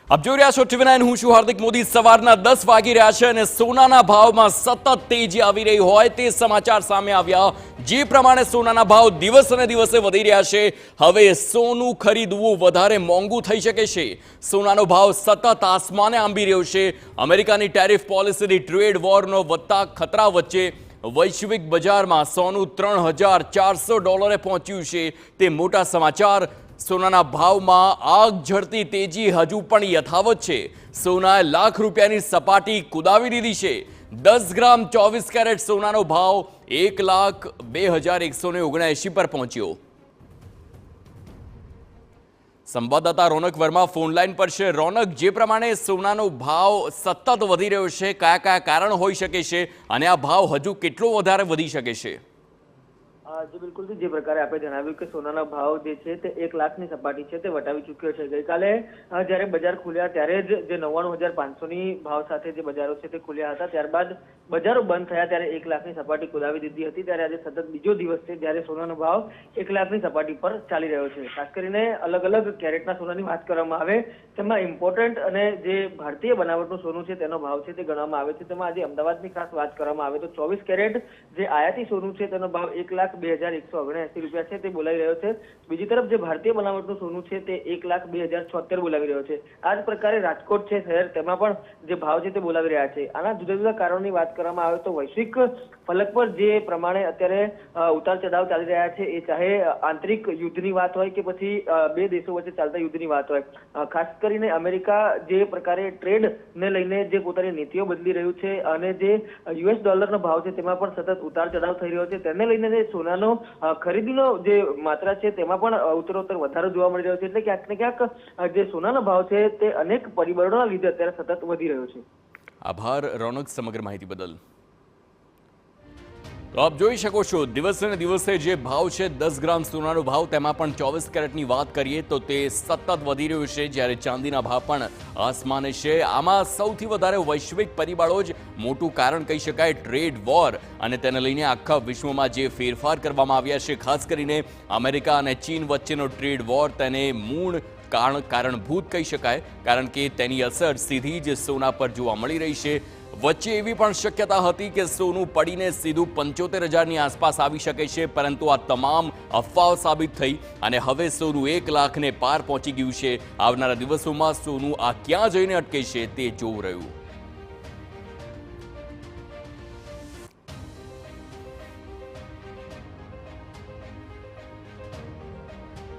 આપ જોઈ રહ્યા છો TV9 હું છું હાર્દિક મોદી। સવારના 10 વાગી રહ્યા છે અને સોનાના ભાવમાં સતત તેજી આવી રહી હોય તે સમાચાર સામે આવ્યા। જે પ્રમાણે સોનાના ભાવ દિવસે ને દિવસે વધી રહ્યા છે, હવે સોનું ખરીદવું વધારે મોંઘું થઈ શકે છે। સોનાનો ભાવ સતત આસમાને આંબી રહ્યો છે। અમેરિકાની ટેરિફ પોલિસીની ટ્રેડ વોરનો વધતા ખતરા વચ્ચે વૈશ્વિક બજારમાં સોનું $3,400 પહોંચ્યું છે। તે મોટા સમાચાર। સોનાના ભાવમાં આગ ઝરતી તેજી હજુ પણ યથાવત છે। સોનાએ લાખ રૂપિયાની સપાટી કુદાવી દીધી છે। 10 ગ્રામ 24 કેરેટ સોનાનો ભાવ 1,02,179 પર પહોંચ્યો। સંવાદદાતા રોનક વર્મા ફોન લાઈન પર છે। રોનક, જે પ્રમાણે સોનાનો ભાવ સતત વધી રહ્યો છે, કયા કયા કારણ હોઈ શકે છે અને આ ભાવ હજુ કેટલો વધારે વધી શકે છે? જી બિલકુલ, જે પ્રકારે આપણે જણાવ્યું કે સોનાનો ભાવ જે છે તે 1 લાખની સપાટી છે તે વટાવી ચૂક્યો છે। ગઈકાલે જ્યારે બજાર ખુલ્યા ત્યારે જ જે 99,500ની ભાવ સાથે જે બજારો છે તે ખુલ્યા હતા, ત્યારબાદ બજારો બંધ થયા ત્યારે 1 લાખની સપાટી કુદાવી દીધી હતી। ત્યારે આજે સતત બીજો દિવસ છે જ્યારે સોનાનો ભાવ 1 લાખની સપાટી પર ચાલી રહ્યો છે। ખાસ કરીને અલગ અલગ કેરેટના સોનાની વાત કરવામાં આવે તેમાં ઇમ્પોર્ટન્ટ અને જે ભારતીય બનાવટનું સોનું છે તેનો ભાવ છે તે ગણવામાં આવે છે। તેમાં આજે અમદાવાદની ખાસ વાત કરવામાં આવે તો 24 કેરેટ જે આયાતી સોનું છે તેનો ભાવ 1,02,179 રૂપિયા છે તે બોલાવી રહ્યો છે। બીજી તરફ જે ભારતીય બનાવટનું સોનું છે તે 1,02,076 બોલાવી રહ્યો છે। આ જ પ્રકારે રાજકોટ છે શહેર, તેમાં પણ જે ભાવ છે તે બોલાવી રહ્યા છે। આના જુદા જુદા કારણોની વાત કરવામાં આવે તો વૈશ્વિક ફલક પર જે પ્રમાણે અત્યારે ઉતાર ચઢાવ ચાલી રહ્યા છે, એ ચાહે આંતરિક યુદ્ધની વાત હોય કે પછી બે દેશો વચ્ચે ચાલતા યુદ્ધની વાત હોય, ખાસ કરીને અમેરિકા જે પ્રકારે ટ્રેડને લઈને જે પોતાની નીતિઓ બદલી રહ્યું છે અને જે US ડોલરનો ભાવ છે તેમાં પણ સતત ઉતાર ચઢાવ થઈ રહ્યો છે, તેને લઈને સોનાનો ખરીદીનો જે માત્રા છે તેમાં પણ ઉત્તરોત્તર વધારો જોવા મળી રહ્યો છે। એટલે ક્યાંક ને ક્યાંક જે સોનાનો ભાવ છે તે અનેક પરિબળોના લીધે અત્યારે સતત વધી રહ્યો છે। આભાર રોનક સમગ્ર માહિતી બદલ। તો આપ જોઈ શકો છો દિવસે ને દિવસે જે ભાવ છે 10 ગ્રામ સોનાનો ભાવ, તેમાં પણ 24 કેરેટની વાત કરીએ તો તે સતત વધી રહ્યું છે, જ્યારે ચાંદીના ભાવ પણ આસમાને છે। આમાં સૌથી વધારે વૈશ્વિક પરિબળો જ મોટું કારણ કહી શકાય। ટ્રેડ વોર અને તેને લઈને આખા વિશ્વમાં જે ફેરફાર કરવામાં આવ્યા છે, ખાસ કરીને અમેરિકા અને ચીન વચ્ચેનો ટ્રેડ વોર તેને મૂળ કારણભૂત કહી શકાય, કારણ કે તેની અસર સીધી જ સોના પર જોવા મળી રહી છે। વચ્ચે એવી પણ શક્યતા હતી કે સોનું પડીને સીધું 75,000ની આસપાસ આવી શકે છે, પરંતુ આ તમામ અફવાઓ સાબિત થઈ અને હવે સોનું 1 લાખને પાર પહોંચી ગયું છે। આવનારા દિવસોમાં સોનું આ ક્યાં જઈને અટકે છે તે જોવું રહ્યું।